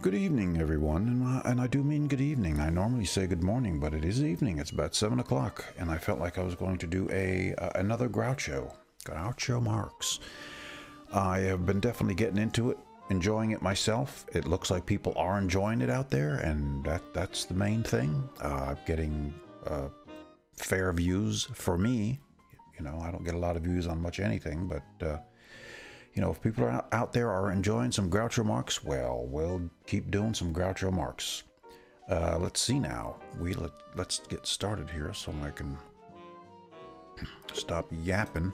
Good evening, everyone, and I do mean good evening. I normally say good morning, but it is evening. It's about 7 o'clock, and I felt like I was going to do another Groucho Marx. I have been definitely getting into it, enjoying it myself. It looks like people are enjoying it out there, and that's the main thing. Getting fair views for me. You know, I don't get a lot of views on much anything, but you know, if people are out there are enjoying some Groucho Marx, well, we'll keep doing some Groucho Marx. Let's see now. Let's get started here so I can stop yapping.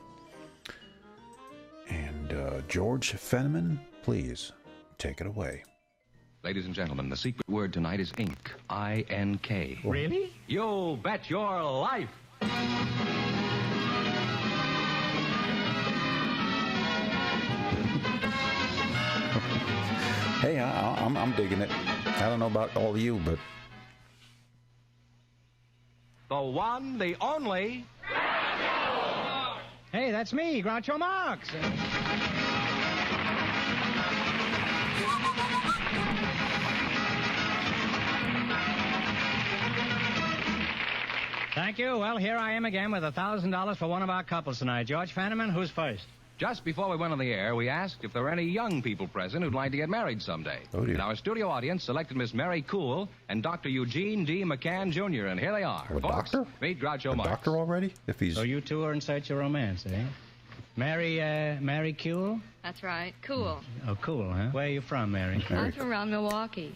And George Fenneman, please take it away. Ladies and gentlemen, the secret word tonight is ink. I-N-K. Really? You bet your life. Hey, I'm digging it. I don't know about all of you, but... The one, the only... Hey, that's me, Groucho Marx. Thank you. Well, here I am again with $1,000 for one of our couples tonight. George Fenneman, who's first? Just before we went on the air, we asked if there were any young people present who'd like to get married someday. Oh, dear. And our studio audience selected Miss Mary Cool and Dr. Eugene D. McCann, Jr., and here they are. A Folks, doctor? meet Groucho A Marx. doctor already? If he's... So you two are in search of romance, eh? Mary Kuhl? That's right. Cool. Oh, cool, huh? Where are you from, Mary? I'm from around Milwaukee.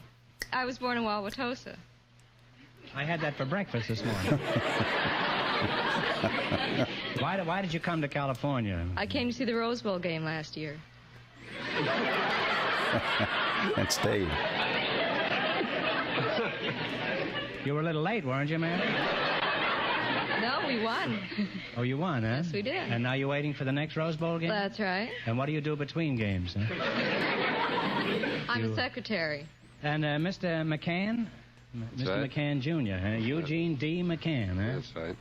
I was born in Wauwatosa. I had that for breakfast this morning. Why did you come to California? I came to see the Rose Bowl game last year. and stayed. You were a little late, weren't you, Mary? No, we won. Oh, you won, huh? Yes, we did. And now you're waiting for the next Rose Bowl game? That's right. And what do you do between games, huh? I'm a secretary. And Mr. McCann? Mr. right. McCann, Jr., huh? Eugene D. McCann, huh? That's right.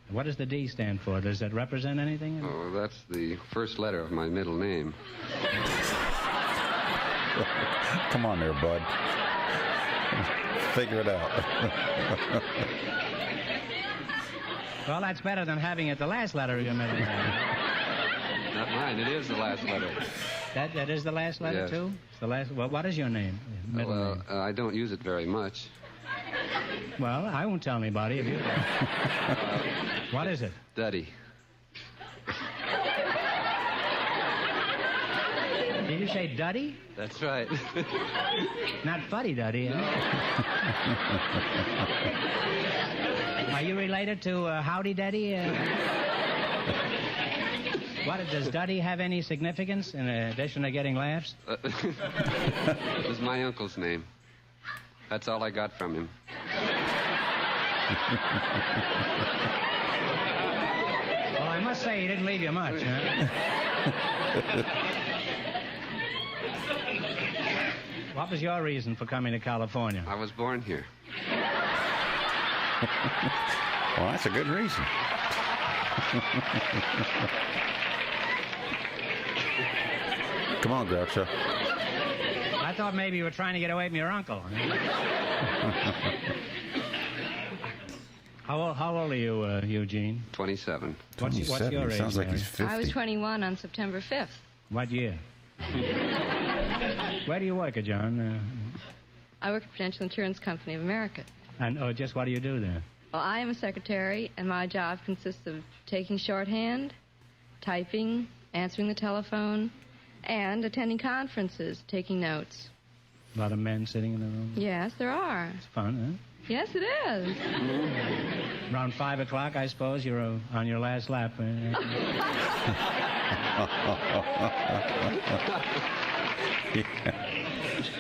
What does the D stand for? Does that represent anything? Oh, that's the first letter of my middle name. Come on there, bud. Figure it out. Well, that's better than having it the last letter of your middle name. Not mine. It is the last letter. That is the last letter, Yes. too? It's the last. Well, what is your name? Middle name. I don't use it very much. Well, I won't tell anybody if you... What is it? Duddy. Did you say Duddy? That's right. Not Fuddy Duddy, huh? Are you related to Howdy Duddy? Does Duddy have any significance in addition to getting laughs? It was my uncle's name. That's all I got from him. Well, I must say he didn't leave you much, huh? What was your reason for coming to California? I was born here. Well, that's a good reason. Come on, Groucho. I thought maybe you were trying to get away from your uncle. How old are you, Eugene? 27. What's your 27. age, Sounds like Mary? he's 50. I was 21 on September 5th. What year? Where do you work, John? I work at Prudential Insurance Company of America. And just what do you do there? Well, I am a secretary, and my job consists of taking shorthand, typing, answering the telephone, and attending conferences, taking notes. A lot of men sitting in the room? Yes, there are. It's fun, Yes, it is. huh? Around 5 o'clock, I suppose, you're on your last lap.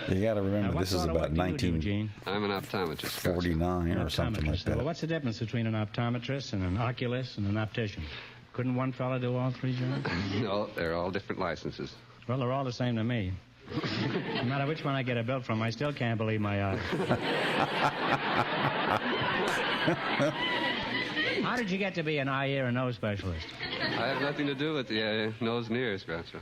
You got to remember, Now, this is about what do you do, Eugene? I'm an optometrist. 1949 or something like Optometrist. Well, that. what's the difference between an optometrist and an oculist and an optician? Couldn't one fella do all three, John? No, they're all different licenses. Well, they're all the same to me. No matter which one I get a bill from, I still can't believe my eyes. How did you get to be an eye, ear, and nose specialist? I have nothing to do with the nose and ears, Groucho.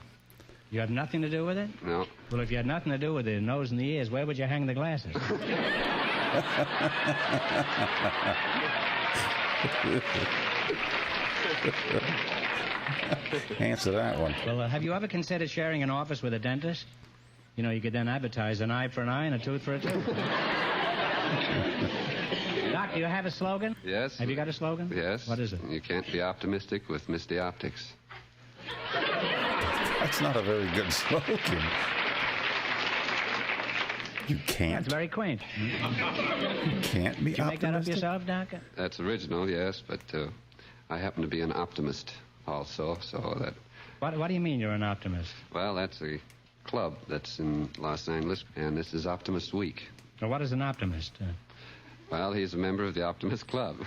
You have nothing to do with it? No. Well, if you had nothing to do with the nose and the ears, where would you hang the glasses? Answer that one. Well, have you ever considered sharing an office with a dentist? You know, you could then advertise an eye for an eye and a tooth for a tooth. Doc, do you have a slogan? Yes. Have you got a slogan? Yes. What is it? You can't be optimistic with misty optics. That's not a very good slogan. You can't. That's very quaint. You can't be Did you make that up optimistic? yourself, Doc? That's original, yes, but I happen to be an optimist also, so that... What do you mean you're an optimist? Well, that's a club that's in Los Angeles, and this is Optimist Week. Well, what is an optimist? Well, he's a member of the Optimist Club.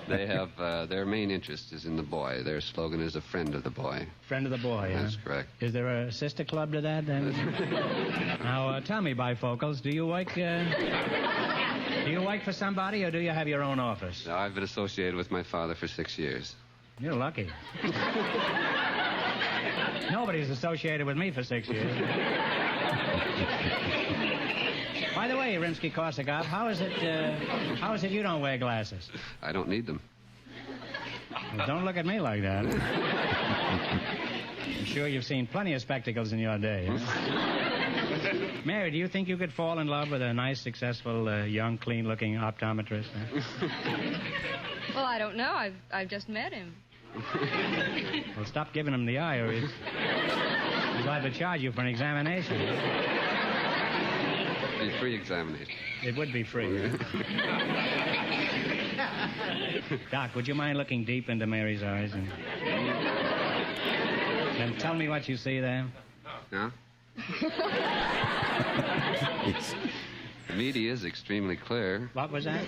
They have their main interest is in the boy. Their slogan is a friend of the boy. Friend of the boy, That's huh? correct. Is there a sister club to that, then? Now, tell me, bifocals, do you work for somebody, or do you have your own office? Now, I've been associated with my father for 6 years. You're lucky. Nobody's associated with me for 6 years. By the way, Rimsky-Korsakov, how is it you don't wear glasses? I don't need them. Well, don't look at me like that. I'm sure you've seen plenty of spectacles in your day. Huh? Mary, do you think you could fall in love with a nice, successful, young, clean-looking optometrist? Huh? Well, I don't know. I've just met him. Well, stop giving him the eye, or he's liable to charge you for an examination. Be free examination. It would be free. Doc, would you mind looking deep into Mary's eyes and tell me what you see there? Huh? The media is extremely clear. What was that?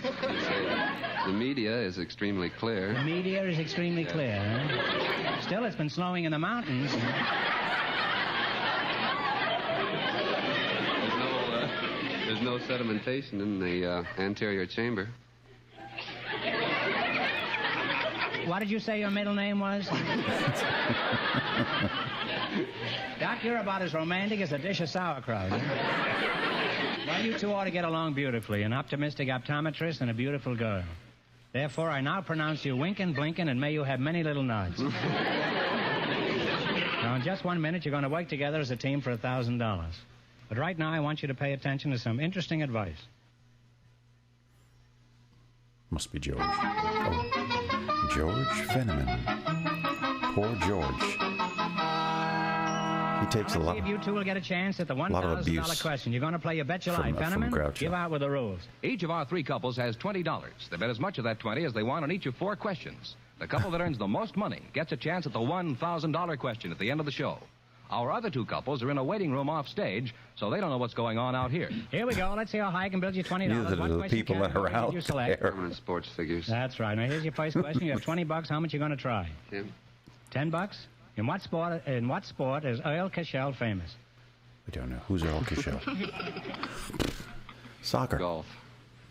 The media is extremely clear. The media is extremely clear, huh? Still, it's been snowing in the mountains. There's no sedimentation in the anterior chamber. What did you say your middle name was? Doc, you're about as romantic as a dish of sauerkraut. Huh? Well, you two ought to get along beautifully. An optimistic optometrist and a beautiful girl. Therefore, I now pronounce you winking, blinking, and may you have many little nods. Now, in just 1 minute, you're going to work together as a team for $1,000. But right now, I want you to pay attention to some interesting advice. Must be George. Oh. George Fenneman. Poor George. He takes a lot. See if you two will get a chance at the $1,000 question. You're going to play your Bet Your Life, Fenneman. Groucho. Give out with the rules. Each of our three couples has $20. They bet as much of that 20 as they want on each of 4 questions. The couple that earns the most money gets a chance at the $1,000 question at the end of the show. Our other 2 couples are in a waiting room off stage, so they don't know what's going on out here. Here we go. Let's see how high I can build you $20. Neither do What the question people that are category out did you select? there. Permanent sports figures. That's right. Now, here's your first question. You have $20. How much you going to try? Tim? $10? In what sport is Earl Cashel famous? We don't know. Who's Earl Cashel? Soccer. Golf.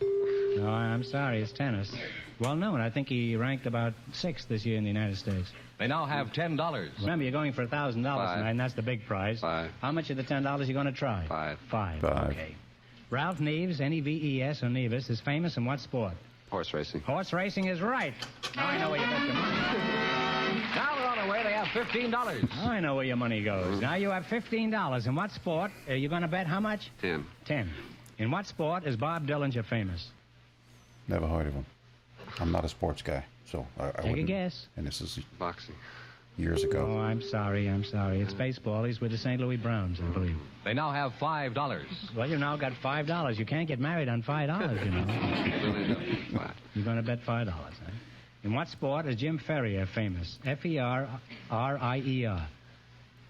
No, I'm sorry. It's tennis. Well known. I think he ranked about 6th this year in the United States. They now have $10. Remember, you're going for $1,000 tonight, and that's the big prize. 5. How much of the $10 you going to try? 5. 5. 5. Okay. Ralph Neves, N-E-V-E-S, or Nevis, is famous in what sport? Horse racing. Horse racing is right. Now I know where you bet your money. Now they're on their way. They have $15. Now I know where your money goes. Now you have $15. In what sport are you going to bet how much? 10. 10. In what sport is Bob Dillinger famous? Never heard of him. I'm not a sports guy, so I Take a wouldn't. guess. And this is Boxing. years ago. Oh, I'm sorry. It's baseball. He's with the St. Louis Browns, I believe. They now have $5. Well, you've now got $5. You can't get married on $5, you know. Really flat. You're going to bet $5, huh? In what sport is Jim Ferrier famous? F-E-R-R-I-E-R.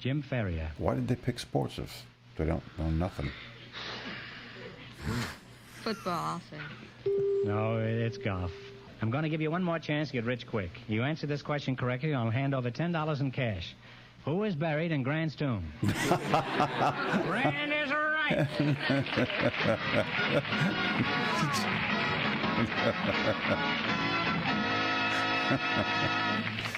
Jim Ferrier. Why did they pick sports if they don't know nothing? Football, I'll say. No, it's golf. I'm going to give you one more chance to get rich quick. You answer this question correctly, I'll hand over $10 in cash. Who is buried in Grant's tomb? Grant is right.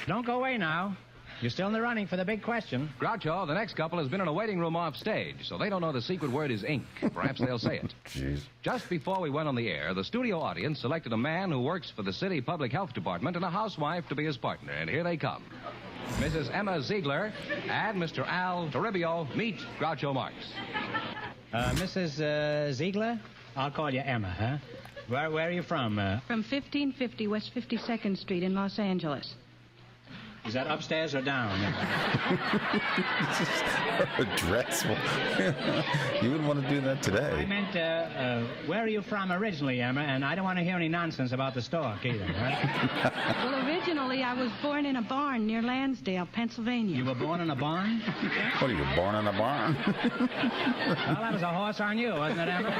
Don't go away now. You're still in the running for the big question. Groucho, the next couple has been in a waiting room off stage, so they don't know the secret word is ink. Perhaps they'll say it. Jeez. Just before we went on the air, the studio audience selected a man who works for the city public health department and a housewife to be his partner. And here they come. Mrs. Emma Ziegler and Mr. Al Toribio. Meet Groucho Marx. Mrs. Ziegler? I'll call you Emma, huh? Where are you from? From 1550 West 52nd Street in Los Angeles. Is that upstairs or down? Her dress. You wouldn't want to do that today. I meant, where are you from originally, Emma? And I don't want to hear any nonsense about the stork either, huh? Well, originally I was born in a barn near Lansdale, Pennsylvania. You were born in a barn? What are you, born in a barn? Well, that was a horse on you, wasn't it, Emma?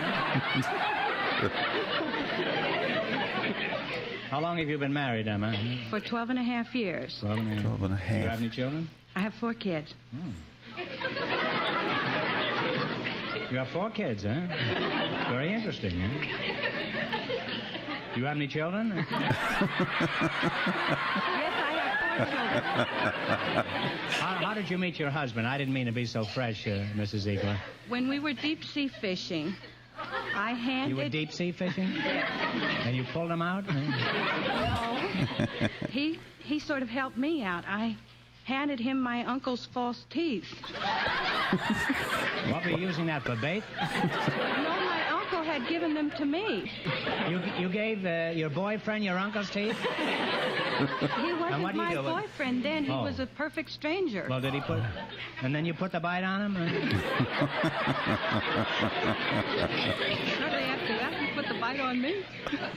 How long have you been married, Emma? For 12 and a half years. 12 and a half. 12 and a Do you have half. any children? I have 4 kids. You have 4 kids, huh? Very interesting, huh? Do you have any children? Yes, I have 4 children. How did you meet your husband? I didn't mean to be so fresh, Mrs. Ziegler. When we were deep sea fishing, I handed... You were deep sea fishing? And you pulled him out? No. He sort of helped me out. I handed him my uncle's false teeth. What, were you using that for bait? No, my uncle had given them to me. You gave your boyfriend your uncle's teeth? He wasn't what do you my do? boyfriend then. He Oh. was a perfect stranger. Well, did he put... And then you put the bite on him? Shortly after that, he put the bite on me.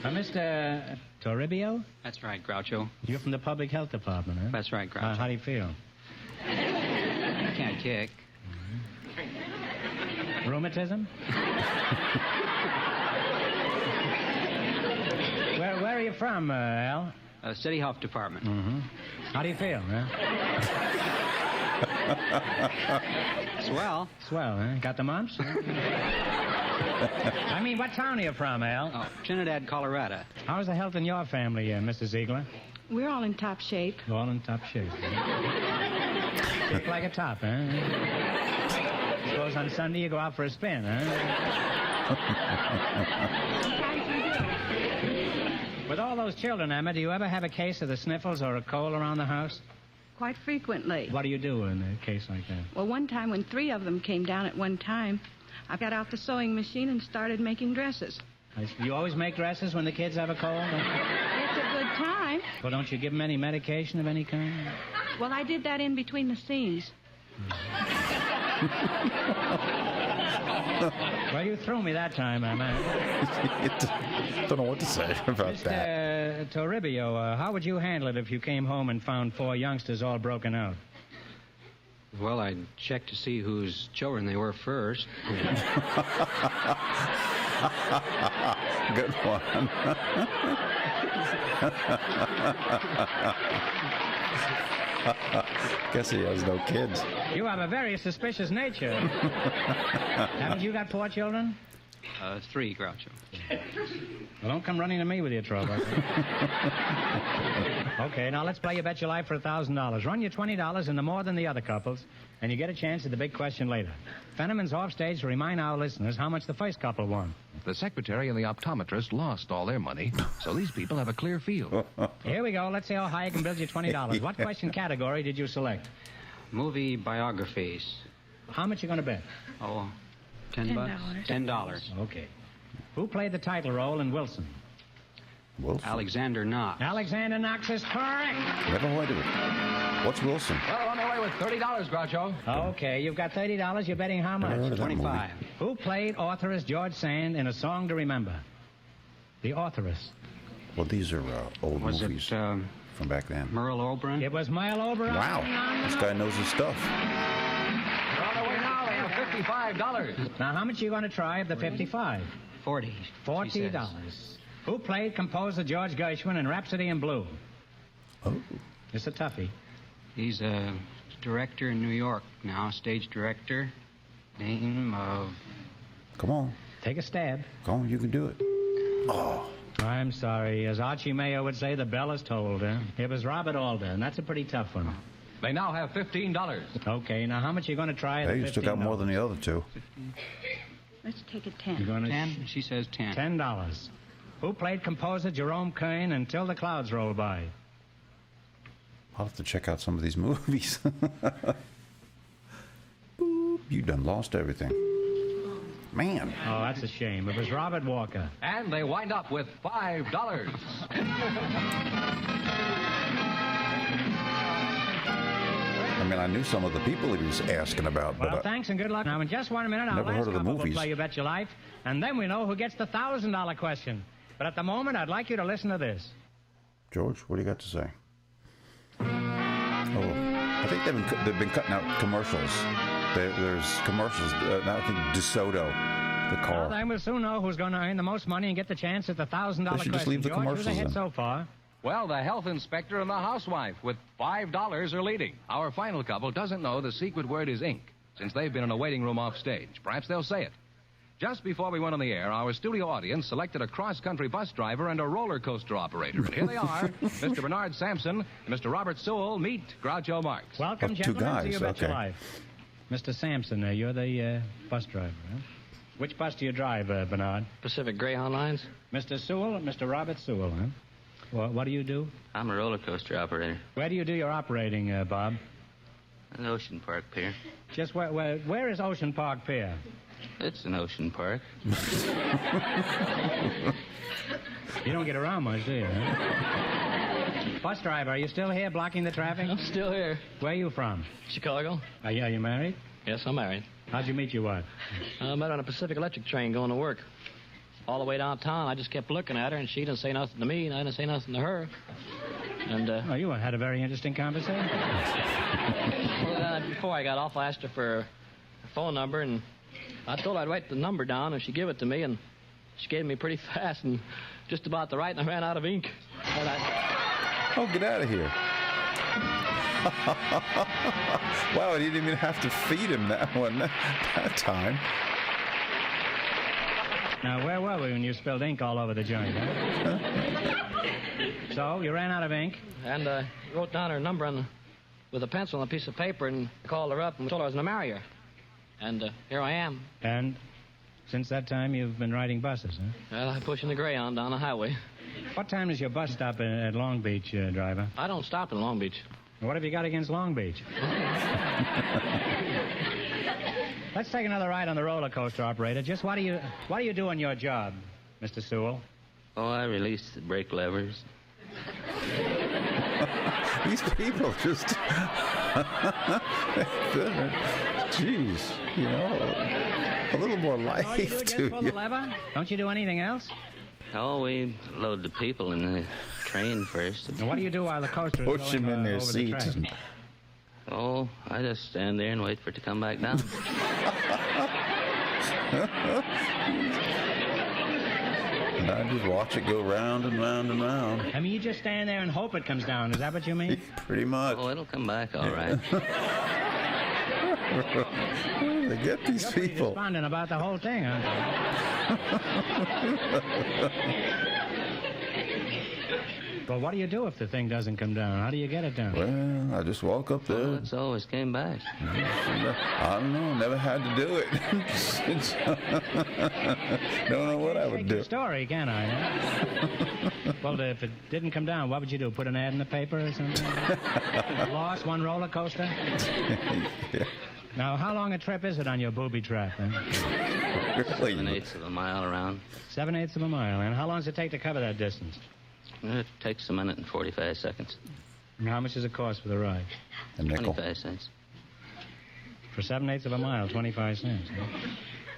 Mr. Toribio? That's right, Groucho. You're from the public health department, huh? That's right, Groucho. How do you feel? I can't kick. Rheumatism? Where are you from, Al? City Health Department. Mm-hmm. How do you feel, huh? Swell. Swell, huh? Got the mumps? I mean, what town are you from, Al? Oh, Trinidad, Colorado. How's the health in your family, Mrs. Ziegler? We're all in top shape. All in top shape. Shaped like a top, huh? Suppose on Sunday you go out for a spin, huh? Sometimes we do. With all those children, Emma, do you ever have a case of the sniffles or a cold around the house? Quite frequently. What do you do in a case like that? Well, one time when 3 of them came down at one time, I got out the sewing machine and started making dresses. You always make dresses when the kids have a cold? It's a good time. Well, don't you give them any medication of any kind? Well, I did that in between the scenes. Well, you threw me that time, Emma. Don't know what to say about that. Mr. Toribio, how would you handle it if you came home and found 4 youngsters all broken out? Well, I'd check to see whose children they were first. Good one. Guess he has no kids. You have a very suspicious nature. Haven't you got 4 children? 3, Groucho. Well, don't come running to me with your trouble. Okay, now let's play You Bet Your Life for $1,000. Run your $20 into more than the other couples, and you get a chance at the big question later. Fenneman's off stage to remind our listeners how much the first couple won. The secretary and the optometrist lost all their money, so these people have a clear field. Here we go. Let's see how high you can build your $20. What question category did you select? Movie biographies. How much you going to bet? Oh, $10. $10. Okay. Who played the title role in Wilson? Wilson. Alexander Knox. Alexander Knox is correct. Never heard of it. What's Wilson? Well, on their way with $30, Groucho. Okay, you've got $30. You're betting how Never heard much? of that 25. movie. Who played authoress George Sand in A Song to Remember? The authoress. Well, these are old Was movies it from back then. Merle Oberon? It was Merle Oberon. Wow, this guy knows his stuff. They're on their way now. They have $55. Now, how much are you going to try of the 55? 40. she $40. says. Who played composer George Gershwin in Rhapsody in Blue? Oh, It's a toughie. He's a director in New York now, stage director. Name of... come on. Take a stab. Come on, you can do it. Oh, I'm sorry. As Archie Mayo would say, the bell is tolled. It was Robert Alder, and that's a pretty tough one. They now have $15. Okay, now how much are you going to try? Hey, you still got more than the other two. Let's take it 10. You're going to 10? She says 10. $10. Who played composer Jerome Kern Until the Clouds Roll By? I'll have to check out some of these movies. Boop, you done lost everything. Man. Oh, that's a shame. It was Robert Walker. And they wind up with $5. I mean, I knew some of the people he was asking about, Well, but thanks and good luck. Now, in just 1 minute, our Never last heard of the couple will movies. play You Bet Your Life, and then we know who gets the $1,000 question. But at the moment, I'd like you to listen to this. George, what do you got to say? Oh, I think they've been cutting out commercials. There's commercials. Now I think DeSoto, the car. Well, then we'll soon know who's going to earn the most money and get the chance at the $1,000 question. They should just leave the George, commercials who's ahead in. so far? Well, the health inspector and the housewife with $5 are leading. Our final couple doesn't know the secret word is ink, since they've been in a waiting room off stage. Perhaps they'll say it. Just before we went on the air, our studio audience selected a cross-country bus driver and a roller coaster operator. And here they are, Mr. Bernard Sampson and Mr. Robert Sewell. Meet Groucho Marx. Welcome, Oh, two gentlemen, to guys, You Bet Your okay. Life. Mr. Sampson, you're the bus driver, huh? Which bus do you drive, Bernard? Pacific Greyhound Lines. Mr. Sewell, Mr. Robert Sewell, huh? Well, what do you do? I'm a roller coaster operator. Where do you do your operating, Bob? An Ocean Park Pier. Just where is Ocean Park Pier? It's an ocean park. You don't get around much, do you? Huh? Bus driver, are you still here blocking the traffic? I'm still here. Where are you from? Chicago. Are you married? Yes, I'm married. How'd you meet your wife? I met her on a Pacific Electric train going to work. All the way downtown, I just kept looking at her, and she didn't say nothing to me, and I didn't say nothing to her. And, Oh, you had a very interesting conversation. before I got off, I asked her for her phone number, and I told her I'd write the number down, and she'd give it to me, and she gave it me pretty fast, and just about to write, and I ran out of ink. And Oh, get out of here. Wow, you didn't even have to feed him that time. Now, where were we when you spilled ink all over the joint, huh? So, you ran out of ink? And wrote down her number with a pencil on a piece of paper and called her up and told her I was going to marry her. And here I am. And since that time, you've been riding buses, huh? Well, I'm pushing the Greyhound down the highway. What time does your bus stop at Long Beach, driver? I don't stop in Long Beach. What have you got against Long Beach? Let's take another ride on the roller coaster, operator. Just what do you do in your job, Mr. Sewell? Oh, I release the brake levers. These people just... Jeez, you know, a little more All you life do is just to pull you. the lever? Don't you do anything else? Oh, we load the people in the train first. And what do you do while the coaster is Push going them in their over the seats. track? Oh, I just stand there and wait for it to come back down. And I just watch it go round and round and round. I mean, you just stand there and hope it comes down. Is that what you mean? Pretty much. Oh, it'll come back all right. Where do they get these You're pretty people? despondent about the whole thing, huh? Well, what do you do if the thing doesn't come down? How do you get it down? Well, I just walk up there. Well, it's always came back. I don't know. Never had to do it. Don't know what I would Take do. your story, can I? Well, if it didn't come down, what would you do? Put an ad in the paper or something? Lost one roller coaster? Yeah. Now, how long a trip is it on your booby trap? Then? Really? 7/8 of a mile around. 7/8 of a mile. And how long does it take to cover that distance? It takes a minute and 45 seconds. And how much does it cost for the ride? A nickel. 25 cents. For 7/8 of a mile, 25 cents. Huh?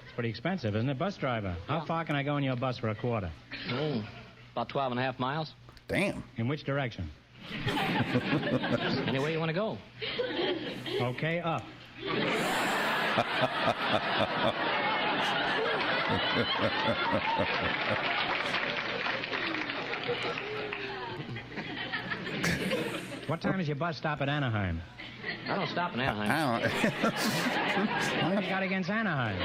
It's pretty expensive, isn't it? Bus driver, how far can I go in your bus for a quarter? Oh, about 12 and a half miles. Damn. In which direction? Any way you want to go. Okay, up. What time is your bus stop at Anaheim? I don't stop in Anaheim. I don't. What have you got against Anaheim?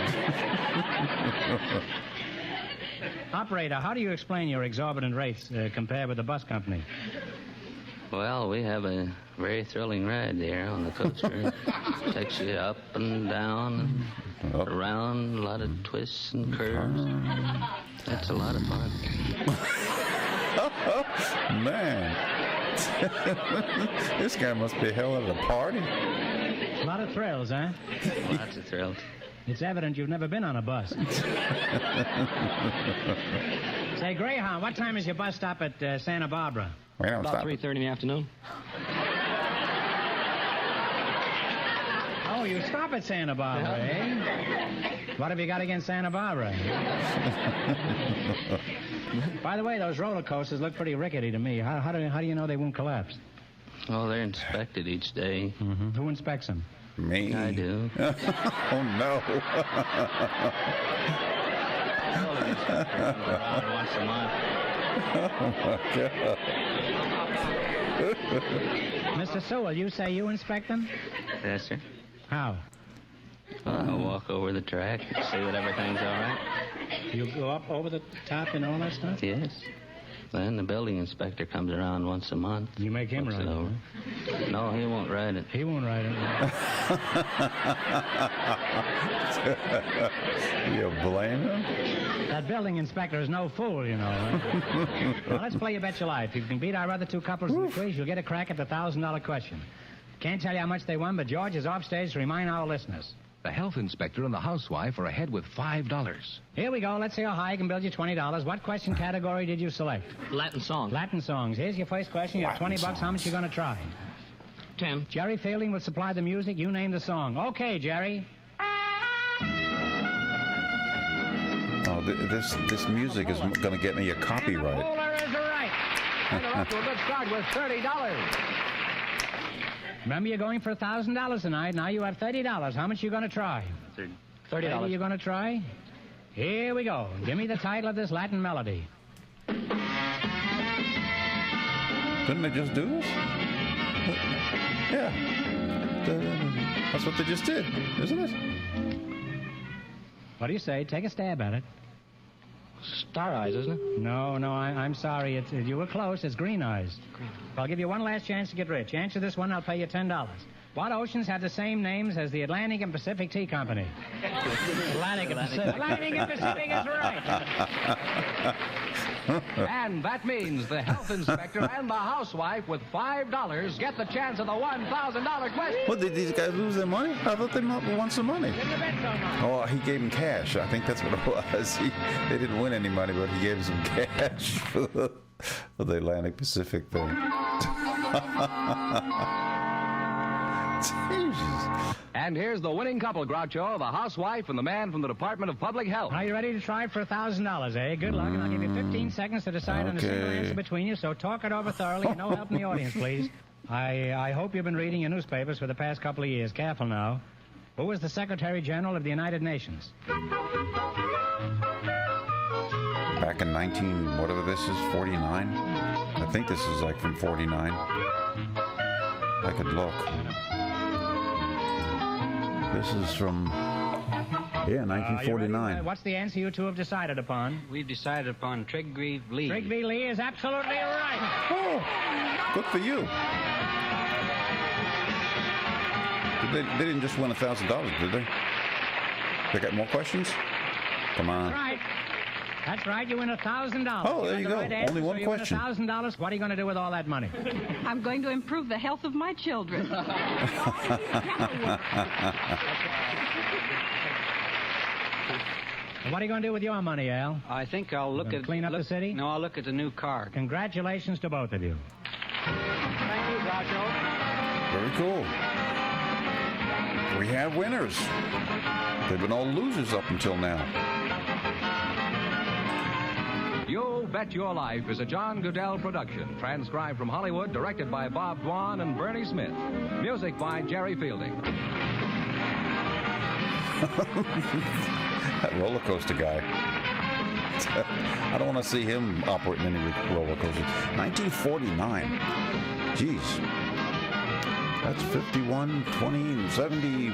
Operator, how do you explain your exorbitant rates compared with the bus company? Well, we have a Very thrilling ride there on the coaster. Takes you up and down and around, a lot of twists and curves. That's a lot of fun. Man. This guy must be a hell of a party. A lot of thrills, huh? Lots of thrills. It's evident you've never been on a bus. Say, Greyhound, what time is your bus stop at Santa Barbara? About 3:30 in the afternoon. Oh, you stop at Santa Barbara, eh? What have you got against Santa Barbara? By the way, those roller coasters look pretty rickety to me. How do you know they won't collapse? Oh, they're inspected each day. Mm-hmm. Who inspects them? Me. I do. Oh, no. Once a month. Oh, my God. Mr. Sewell, you say you inspect them? Yes, sir. How? I'll walk over the track and see that everything's all right. You go up over the top and all that stuff? Yes. Then the building inspector comes around once a month. You make him looks ride it it, over. huh? No, he won't ride it. He won't ride it. You blame him? That building inspector is no fool, you know. Right? Now, let's play You Bet Your Life. If you can beat our other two couples in the quiz, you'll get a crack at the $1,000 question. Can't tell you how much they won, but George is off stage to remind our listeners. The health inspector and the housewife are ahead with $5. Here we go. Let's see how high I can build you $20. What question category did you select? Latin song. Latin songs. Here's your first question. You have $20. How much you going to try? 10. Jerry Fielding will supply the music. You name the song. Okay, Jerry. Oh, this music is going to get me a copyright. And the bowler is right. And they're off to a good start with $30. Remember, you're going for $1,000 tonight. Now you have $30. How much you going to try? $30. You going to try? Here we go. Give me the title of this Latin melody. Didn't they just do this? Yeah. That's what they just did, isn't it? What do you say? Take a stab at it. Star Eyes, isn't it? No, I'm sorry. You were close. It's Green Eyes. I'll give you one last chance to get rich. Answer this one, I'll pay you $10. What oceans have the same names as the Atlantic and Pacific Tea Company? Atlantic and Pacific. Atlantic and Pacific is right. And that means the health inspector and the housewife with $5 get the chance of the $1,000 question. What, did these guys lose their money? I thought they won some money. Oh, he gave them cash. I think that's what it was. They didn't win any money, but he gave them some cash for the Atlantic Pacific thing. Jesus. And here's the winning couple, Groucho, the housewife and the man from the Department of Public Health. Are you ready to try for $1,000, eh? Good luck, and I'll give you 15 seconds to decide on a single answer between you, so talk it over thoroughly and no help in the audience, please. I hope you've been reading your newspapers for the past couple of years. Careful now. Who was the Secretary General of the United Nations? Back in 49? I think this is like from 49. I could look. This is from, 1949. What's the answer you two have decided upon? We've decided upon Trigby Lee. Trigby Lee is absolutely right. Oh, good for you. They didn't just win $1,000, did they? They got more questions? Come on. That's right. You win $1,000. Oh, there you go. Right answer, Only one question. You win $1,000. What are you going to do with all that money? I'm going to improve the health of my children. What are you going to do with your money, Al? I think I'll look at... Clean up the city? No, I'll look at the new car. Congratulations to both of you. Thank you, Groucho. Very cool. We have winners. They've been all losers up until now. You Bet Your Life is a John Goodell production, transcribed from Hollywood, directed by Bob Dwan and Bernie Smith. Music by Jerry Fielding. That roller coaster guy. I don't want to see him operating any roller coasters. 1949. Jeez. That's 51, 20, 70,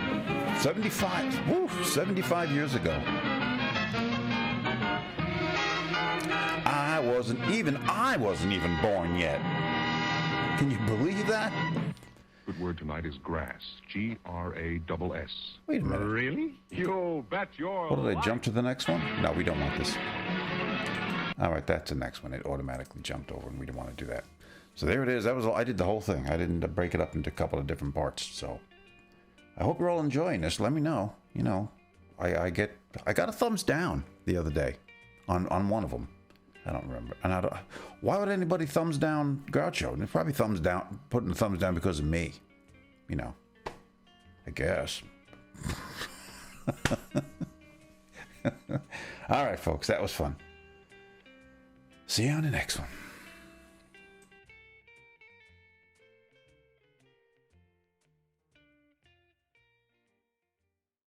75. Woo, 75 years ago. I wasn't even born yet. Can you believe that? secret word tonight is grass. Grass. Wait a minute. Really? You bet your What, did I life. jump to the next one? No, we don't want this. All right, that's the next one. It automatically jumped over, and we didn't want to do that. So there it is. That was all. I did the whole thing. I didn't break it up into a couple of different parts. So I hope you're all enjoying this. Let me know. You know, I got a thumbs down the other day on one of them. I don't remember. And why would anybody thumbs down Groucho? They're probably putting the thumbs down because of me. You know, I guess. All right, folks, that was fun. See you on the next one.